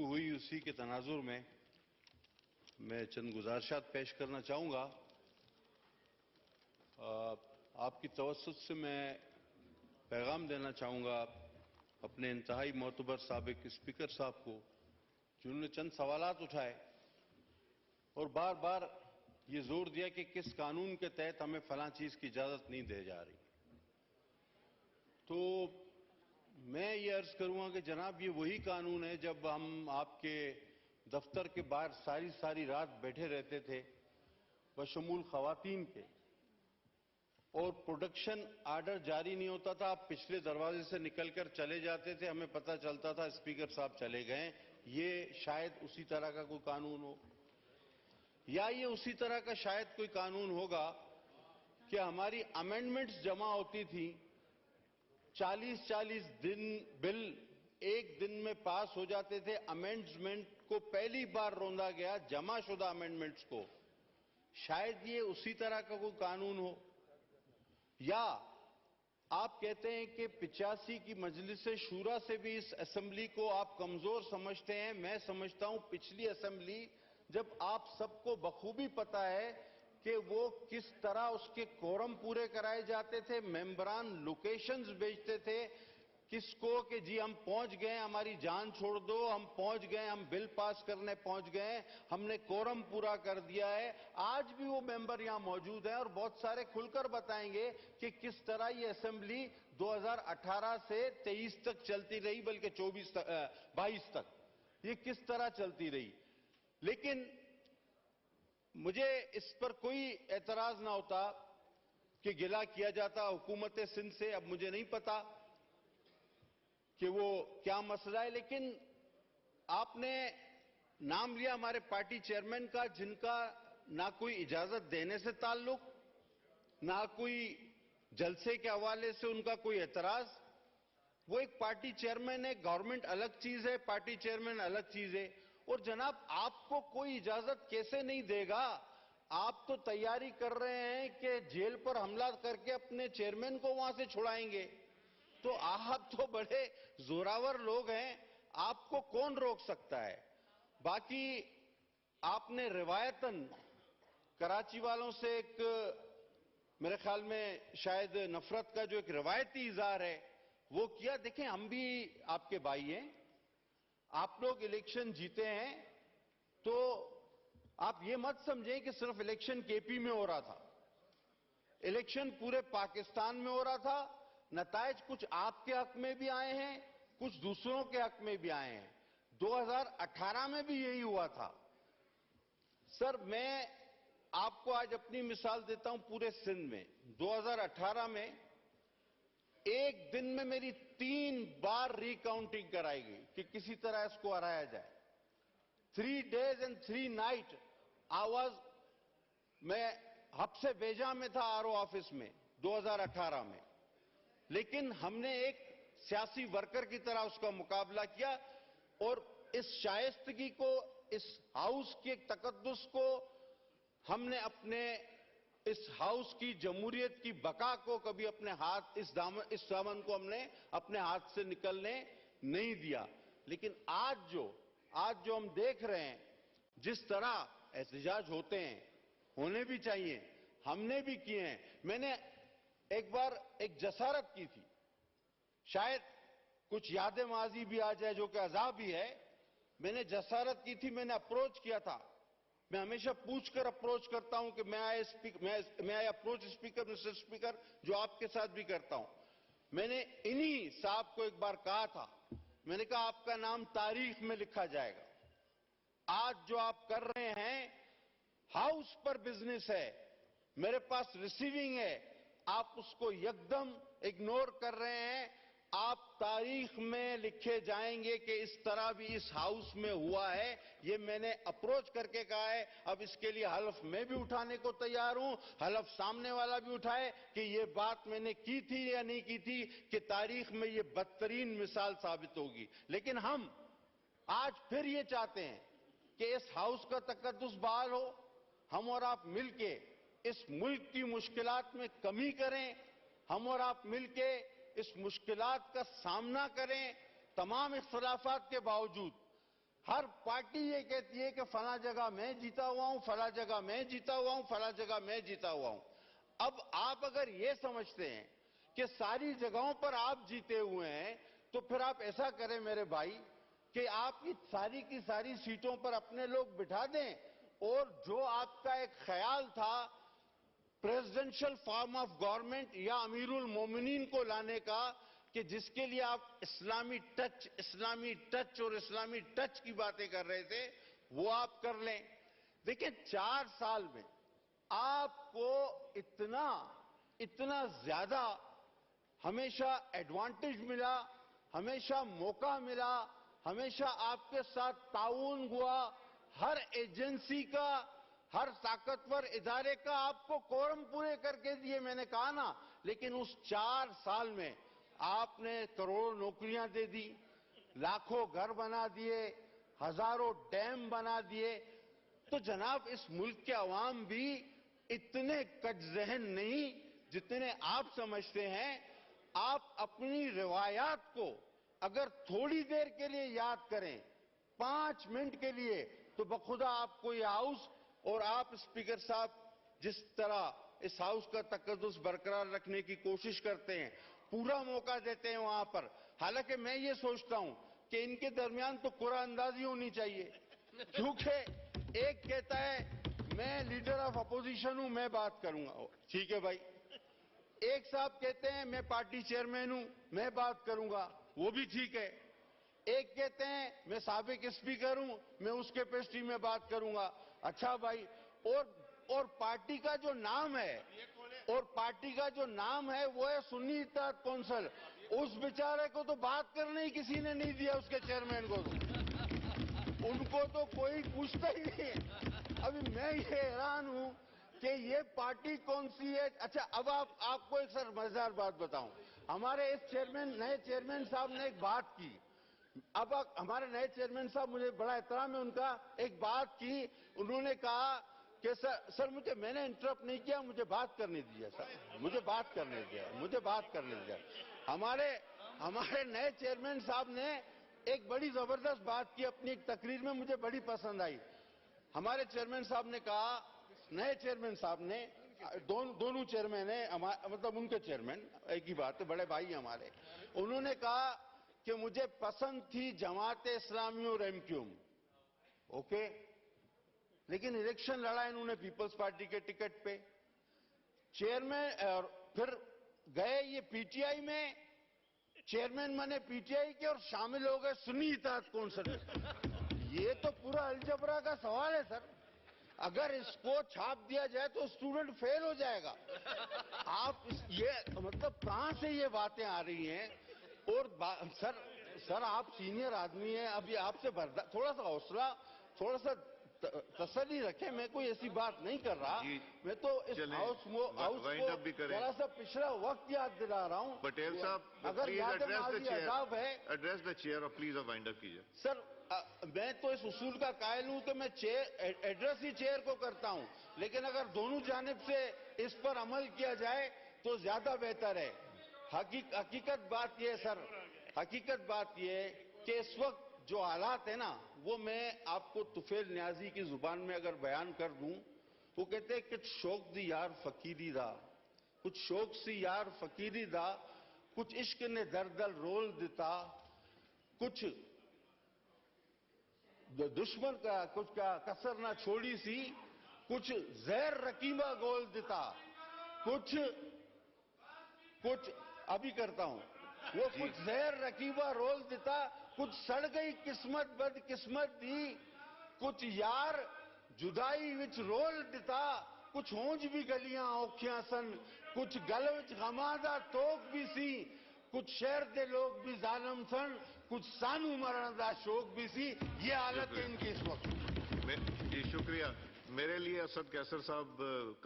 گفتگو ہوئی اسی کے تناظر میں چند گزارشات پیش کرنا چاہوں گا. آپ کی توسط سے میں پیغام دینا چاہوں گا اپنے انتہائی معتبر سابق اسپیکر صاحب کو، جنہوں نے چند سوالات اٹھائے اور بار بار یہ زور دیا کہ کس قانون کے تحت ہمیں فلاں چیز کی اجازت نہیں دی جا رہی. تو میں یہ عرض کروں گا کہ جناب یہ وہی قانون ہے جب ہم آپ کے دفتر کے باہر ساری رات بیٹھے رہتے تھے بشمول خواتین کے، اور پروڈکشن آرڈر جاری نہیں ہوتا تھا، آپ پچھلے دروازے سے نکل کر چلے جاتے تھے، ہمیں پتہ چلتا تھا اسپیکر صاحب چلے گئے. یہ شاید اسی طرح کا کوئی قانون ہو، یا یہ اسی طرح کا شاید کوئی قانون ہوگا کہ ہماری امینڈمنٹس جمع ہوتی تھیں، 40 دن بل ایک دن میں پاس ہو جاتے تھے. امینڈمنٹ کو پہلی بار روندا گیا، جمع شدہ امینڈمنٹس کو. شاید یہ اسی طرح کا کوئی قانون ہو. یا آپ کہتے ہیں کہ 85 کی مجلس شورا سے بھی اس اسمبلی کو آپ کمزور سمجھتے ہیں. میں سمجھتا ہوں پچھلی اسمبلی، جب آپ سب کو بخوبی پتہ ہے کہ وہ کس طرح اس کے کورم پورے کرائے جاتے تھے، ممبران لوکیشنز بھیجتے تھے کس کو کہ جی ہم پہنچ گئے، ہماری جان چھوڑ دو، ہم پہنچ گئے، ہم بل پاس کرنے پہنچ گئے، ہم نے کورم پورا کر دیا ہے. آج بھی وہ ممبر یہاں موجود ہیں اور بہت سارے کھل کر بتائیں گے کہ کس طرح یہ اسمبلی 2018 سے 23 تک چلتی رہی، بلکہ 22 تک یہ کس طرح چلتی رہی. لیکن مجھے اس پر کوئی اعتراض نہ ہوتا کہ گلہ کیا جاتا حکومت سندھ سے. اب مجھے نہیں پتا کہ وہ کیا مسئلہ ہے، لیکن آپ نے نام لیا ہمارے پارٹی چیئرمین کا، جن کا نہ کوئی اجازت دینے سے تعلق، نہ کوئی جلسے کے حوالے سے ان کا کوئی اعتراض. وہ ایک پارٹی چیئرمین ہے، گورنمنٹ الگ چیز ہے، پارٹی چیئرمین الگ چیز ہے. اور جناب آپ کو کوئی اجازت کیسے نہیں دے گا؟ آپ تو تیاری کر رہے ہیں کہ جیل پر حملہ کر کے اپنے چیئرمین کو وہاں سے چھڑائیں گے. تو آپ تو بڑے زوراور لوگ ہیں، آپ کو کون روک سکتا ہے؟ باقی آپ نے روایتاً کراچی والوں سے ایک میرے خیال میں شاید نفرت کا جو ایک روایتی اظہار ہے وہ کیا. دیکھیں ہم بھی آپ کے بھائی ہیں، آپ لوگ الیکشن جیتے ہیں، تو آپ یہ مت سمجھیں کہ صرف الیکشن کے پی میں ہو رہا تھا. الیکشن پورے پاکستان میں ہو رہا تھا. نتائج کچھ آپ کے حق میں بھی آئے ہیں، کچھ دوسروں کے حق میں بھی آئے ہیں. 2018 میں بھی یہی ہوا تھا. سر میں آپ کو آج اپنی مثال دیتا ہوں. پورے سندھ میں 2018 میں ایک دن میں میری 3 بار ری کاؤنٹنگ کرائی گئی کہ کسی طرح اس کو ہرایا جائے. 3 days and 3 nights آواز میں حب سے بیجا میں تھا آر او آفس میں 2018 میں. لیکن ہم نے ایک سیاسی ورکر کی طرح اس کا مقابلہ کیا اور اس شائستگی کو، اس ہاؤس کے تقدس کو ہم نے اپنے اس ہاؤس کی جمہوریت کی بقا کو کبھی اپنے ہاتھ اس دامن کو ہم نے اپنے ہاتھ سے نکلنے نہیں دیا. لیکن آج جو ہم دیکھ رہے ہیں، جس طرح احتجاج ہوتے ہیں، ہونے بھی چاہیے، ہم نے بھی کیے ہیں. میں نے ایک بار ایک جسارت کی تھی، شاید کچھ یاد ماضی بھی آ جائے جو کہ عذاب ہی ہے. میں نے جسارت کی تھی، میں نے اپروچ کیا تھا. میں ہمیشہ پوچھ کر اپروچ کرتا ہوں کہ میں I approach speaker mister speaker, جو آپ کے ساتھ بھی کرتا ہوں. میں نے انہی صاحب کو ایک بار کہا تھا، میں نے کہا آپ کا نام تاریخ میں لکھا جائے گا. آج جو آپ کر رہے ہیں ہاؤس پر بزنس ہے، میرے پاس ریسیونگ ہے، آپ اس کو یکدم اگنور کر رہے ہیں. آپ تاریخ میں لکھے جائیں گے کہ اس طرح بھی اس ہاؤس میں ہوا ہے. یہ میں نے اپروچ کر کے کہا ہے. اب اس کے لیے حلف میں بھی اٹھانے کو تیار ہوں، حلف سامنے والا بھی اٹھائے کہ یہ بات میں نے کی تھی یا نہیں کی تھی، کہ تاریخ میں یہ بدترین مثال ثابت ہوگی. لیکن ہم آج پھر یہ چاہتے ہیں کہ اس ہاؤس کا تقدس بحال ہو. ہم اور آپ مل کے اس ملک کی مشکلات میں کمی کریں، ہم اور آپ مل کے اس مشکلات کا سامنا کریں. تمام اختلافات کے باوجود ہر پارٹی یہ کہتی ہے کہ فلاں جگہ میں جیتا ہوا ہوں، فلاں جگہ میں جیتا ہوا ہوں، فلاں جگہ میں جیتا ہوا ہوں۔ اب آپ اگر یہ سمجھتے ہیں کہ ساری جگہوں پر آپ جیتے ہوئے ہیں تو پھر آپ ایسا کریں میرے بھائی کہ آپ کی ساری سیٹوں پر اپنے لوگ بٹھا دیں، اور جو آپ کا ایک خیال تھا پریزیڈنشل فارم آف گورنمنٹ یا امیر المومنین کو لانے کا، کہ جس کے لیے آپ اسلامی ٹچ اور اسلامی ٹچ کی باتیں کر رہے تھے، وہ آپ کر لیں۔ دیکھیں 4 سال میں آپ کو اتنا زیادہ ہمیشہ ایڈوانٹیج ملا، ہمیشہ موقع ملا، ہمیشہ آپ کے ساتھ تعاون ہوا، ہر ایجنسی کا، ہر طاقتور ادارے کا آپ کو کورم پورے کر کے دیے، میں نے کہا نا۔ لیکن اس 4 سال میں آپ نے کروڑوں نوکریاں دے دی، لاکھوں گھر بنا دیے، ہزاروں ڈیم بنا دیے۔ تو جناب اس ملک کے عوام بھی اتنے کج ذہن نہیں جتنے آپ سمجھتے ہیں۔ آپ اپنی روایات کو اگر تھوڑی دیر کے لیے یاد کریں، 5 منٹ کے لیے، تو بخدا آپ کو یہ ہاؤس اور آپ اسپیکر صاحب جس طرح اس ہاؤس کا تقدس برقرار رکھنے کی کوشش کرتے ہیں، پورا موقع دیتے ہیں وہاں پر۔ حالانکہ میں یہ سوچتا ہوں کہ ان کے درمیان تو قرعہ اندازی ہونی چاہیے، کیونکہ ایک کہتا ہے میں لیڈر آف اپوزیشن ہوں، میں بات کروں گا، ٹھیک ہے بھائی۔ ایک صاحب کہتے ہیں میں پارٹی چیئرمین ہوں، میں بات کروں گا، وہ بھی ٹھیک ہے۔ ایک کہتے ہیں میں سابق اسپیکر ہوں، میں اس کیپیسٹی میں بات کروں گا، اچھا بھائی۔ اور پارٹی کا جو نام ہے وہ ہے سنی اتحاد کونسل، اس بیچارے کو تو بات کرنے ہی کسی نے نہیں دیا، اس کے چیئرمین کو ان کو تو کوئی پوچھتا ہی نہیں ہے۔ ابھی میں یہ حیران ہوں کہ یہ پارٹی کون سی ہے۔ اچھا اب آپ کو ایک سر مزیدار بات بتاؤں، ہمارے اس نئے چیئرمین صاحب نے ایک بات کی۔ اب ہمارے نئے چیئرمین صاحب، مجھے بڑا احترام ہے ان کا، ایک بات کی، انہوں نے کہا کہ سر میں نے انٹرپٹ نہیں کیا، مجھے بات کرنے دیا سر، مجھے بات کرنے دیا۔ ہمارے نئے چیئرمین صاحب نے ایک بڑی زبردست بات کی اپنی ایک تقریر میں، مجھے بڑی پسند آئی۔ ہمارے چیئرمین صاحب نے کہا، نئے چیئرمین صاحب نے، دونوں چیئرمین ہیں، مطلب ان کے چیئرمین ایک ہی بات ہے، بڑے بھائی ہمارے، انہوں نے کہا کہ مجھے پسند تھی جماعت اسلامی اور ایم کیو ایم، اوکے، لیکن الیکشن لڑا انہوں نے پیپلز پارٹی کے ٹکٹ پہ، چیئرمین، اور پھر گئے یہ پی ٹی آئی میں، چیئرمین بنے پی ٹی آئی کے اور شامل ہو گئے سنی اتحاد کونسل میں۔ یہ تو پورا الجبرا کا سوال ہے سر، اگر اس کو چھاپ دیا جائے تو اسٹوڈنٹ فیل ہو جائے گا۔ آپ یہ مطلب کہاں سے یہ باتیں آ رہی ہیں؟ اور سر آپ سینئر آدمی ہیں، ابھی آپ سے تھوڑا سا حوصلہ، تھوڑا سا تسلی رکھیں، میں کوئی ایسی بات نہیں کر رہا، میں تو اس ہاؤس کو ذرا سا پچھلا وقت یاد دلا رہا ہوں۔ پٹیل صاحب اگر یاد ماضی عذاب ہے، ایڈریس دا چیئر اور پلیز اب وائنڈ اپ کیجئے۔ سر میں تو اس اصول کا قائل ہوں کہ میں ایڈریس ہی چیئر کو کرتا ہوں، لیکن اگر دونوں جانب سے اس پر عمل کیا جائے تو زیادہ بہتر ہے۔ حقیقت بات یہ ہے سر، حقیقت بات یہ ہے کہ اس وقت جو حالات ہیں نا، وہ میں آپ کو طفیل نیازی کی زبان میں اگر بیان کر دوں، وہ کہتے ہیں کچھ شوق دی یار فقیری دا، کچھ شوق سی یار فقیری دا، کچھ عشق نے دردل رول دیتا، کچھ دشمن کا کچھ کا کسر نہ چھوڑی سی، کچھ زہر رکیبہ گول دیتا، کچھ ابھی کرتا ہوں، وہ کچھ زہر رکیبہ رول دیتا، کچھ سڑ گئی قسمت بد قسمت دی، کچھ یار جدائی وچ رول دیتا، کچھ ہونج بھی گلیاں اوکھیاں سن، کچھ گل وچ غماں دا توک بھی سی، کچھ شہر دے لوگ بھی ظالم سن، کچھ سانو مرن دا شوق بھی سی۔ یہ حالت ہے ان کی اس وقت۔ جی شکریہ۔ میرے لیے اسد کیسر صاحب